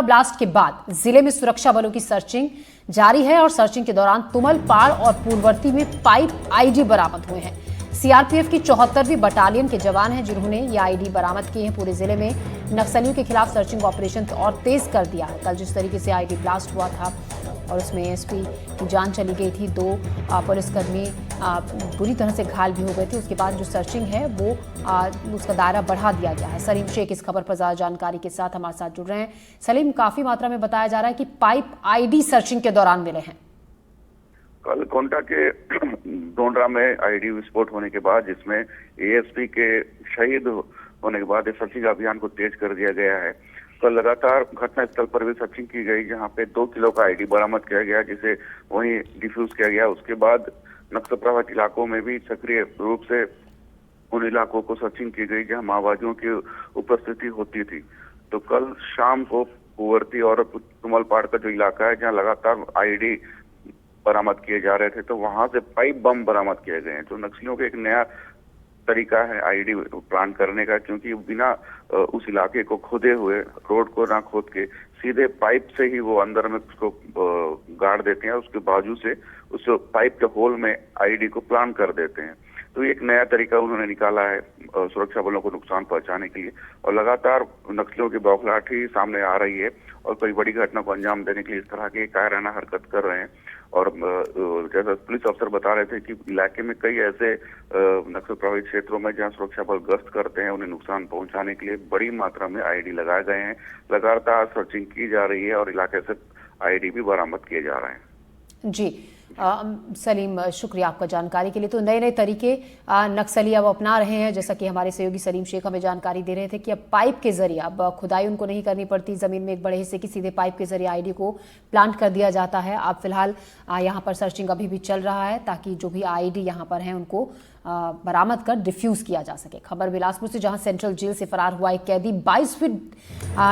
Blast के बाद जिले में सुरक्षा बलों की सर्चिंग जारी है और सर्चिंग के दौरान तुमलपाड़ और पूर्ववर्ती में पाइप आईडी बरामद हुए हैं। सीआरपीएफ की 74वीं बटालियन के जवान हैं जिन्होंने ये आईडी बरामद किए हैं। पूरे जिले में नक्सलियों के खिलाफ सर्चिंग ऑपरेशन और तेज कर दिया है। कल जिस तरीके से आईडी ब्लास्ट हुआ था और उसमें एसपी की जान चली गई थी, 2 पुलिसकर्मी बुरी तरह से घायल भी हो गए थे। उसके बाद जो सर्चिंग है वो उसका दायरा बढ़ा दिया गया है। सलीम शेख इस खबर पर ज्यादा जानकारी के साथ हमारे साथ जुड़ रहे हैं। सलीम, काफी मात्रा में बताया जा रहा है कि पाइप आईडी सर्चिंग के दौरान मिले हैं। कल कोंटा के डोंडरा में आईडी विस्फोट होने के बाद, जिसमें एएसपी के शहीद होने के बाद इस सर्चिंग अभियान को तेज कर दिया गया है। कल लगातार घटनास्थल पर भी सर्चिंग की गई, जहां पे 2 किलो का आईडी बरामद किया गया, जिसे वहीं डिफ्यूज किया गया। उसके बाद नक्सल प्रभावित इलाकों में भी सक्रिय रूप से उन इलाकों को सर्चिंग की गई जहां माओवादियों की उपस्थिति होती थी। तो कल शाम को पूर्ववर्ती और तुमलपाड़ का जो इलाका है, जहां लगातार आईडी बरामद किए जा रहे थे, तो वहां से पाइप बम बरामद किए गए हैं। तो नक्सलियों का एक नया तरीका है आईडी प्लांट करने का, क्योंकि बिना उस इलाके को खोदे हुए, रोड को ना खोद के, सीधे पाइप से ही वो अंदर में उसको गाड़ देते हैं। उसके बाजू से उस पाइप के होल में आईडी को प्लांट कर देते हैं। तो एक नया तरीका उन्होंने निकाला है सुरक्षा बलों को नुकसान पहुंचाने के लिए। और लगातार नक्सलियों की बौखलाहट सामने आ रही है और कोई बड़ी घटना को अंजाम देने के लिए इस तरह की कायराना हरकत कर रहे हैं। और जैसा पुलिस अफसर बता रहे थे कि इलाके में कई ऐसे नक्सल प्रभावित क्षेत्रों में जहां सुरक्षा बल गश्त करते हैं, उन्हें नुकसान पहुंचाने के लिए बड़ी मात्रा में आईडी लगाए गए हैं। लगातार सर्चिंग की जा रही है और इलाके से आईडी भी बरामद किए जा रहे हैं। जी सलीम, शुक्रिया आपका जानकारी के लिए। तो नए नए तरीके नक्सली अब अपना रहे हैं, जैसा कि हमारे सहयोगी सलीम शेख हमें जानकारी दे रहे थे कि अब पाइप के जरिए, अब खुदाई उनको नहीं करनी पड़ती जमीन में एक बड़े हिस्से की, सीधे पाइप के जरिए आईडी को प्लांट कर दिया जाता है। अब फिलहाल यहाँ पर सर्चिंग अभी भी चल रहा है ताकि जो भी आईडी यहाँ पर हैं उनको बरामद कर डिफ्यूज किया जा सके। खबर बिलासपुर से, जहां सेंट्रल जेल से फरार हुआ एक कैदी 22 फीट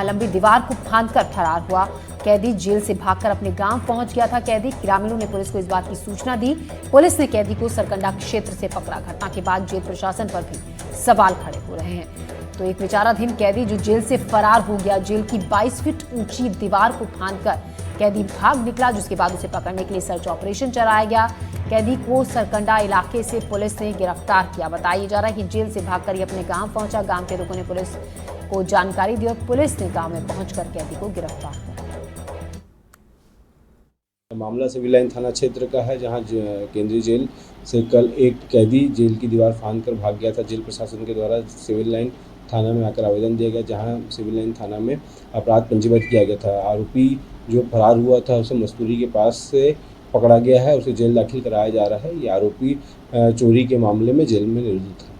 लंबी दीवार को फांदकर फरार हुआ। कैदी जेल से भागकर अपने गांव पहुंच गया था। कैदी, ग्रामीणों ने पुलिस को इस बात की सूचना दी। पुलिस ने कैदी को सरकंडा क्षेत्र से पकड़ा। घटना के बाद जेल प्रशासन पर भी सवाल खड़े हो रहे हैं। तो एक विचाराधीन कैदी जो जेल से फरार हो गया, जेल की 22 फीट ऊंची दीवार को फांदकर कैदी भाग निकला, जिसके बाद उसे पकड़ने के लिए सर्च ऑपरेशन चलाया गया। कैदी को सरकंडा इलाके से पुलिस ने गिरफ्तार किया। बताया जा रहा है कि जेल से भागकर ही अपने गांव पहुंचा। गांव के लोगों ने पुलिस को जानकारी दी और पुलिस ने गांव में पहुंचकर कैदी को गिरफ्तार किया। मामला सिविल लाइन थाना क्षेत्र का है, जहां केंद्रीय जेल से कल एक कैदी जेल की दीवार फांदकर भाग गया था। जेल प्रशासन के द्वारा सिविल लाइन थाना में आकर आवेदन दिया गया, जहां सिविल लाइन थाना में अपराध पंजीबद्ध किया गया था। आरोपी जो फरार हुआ था उसे मस्तूरी के पास से पकड़ा गया है, उसे जेल दाखिल कराया जा रहा है। ये आरोपी चोरी के मामले में जेल में निरुद्ध था।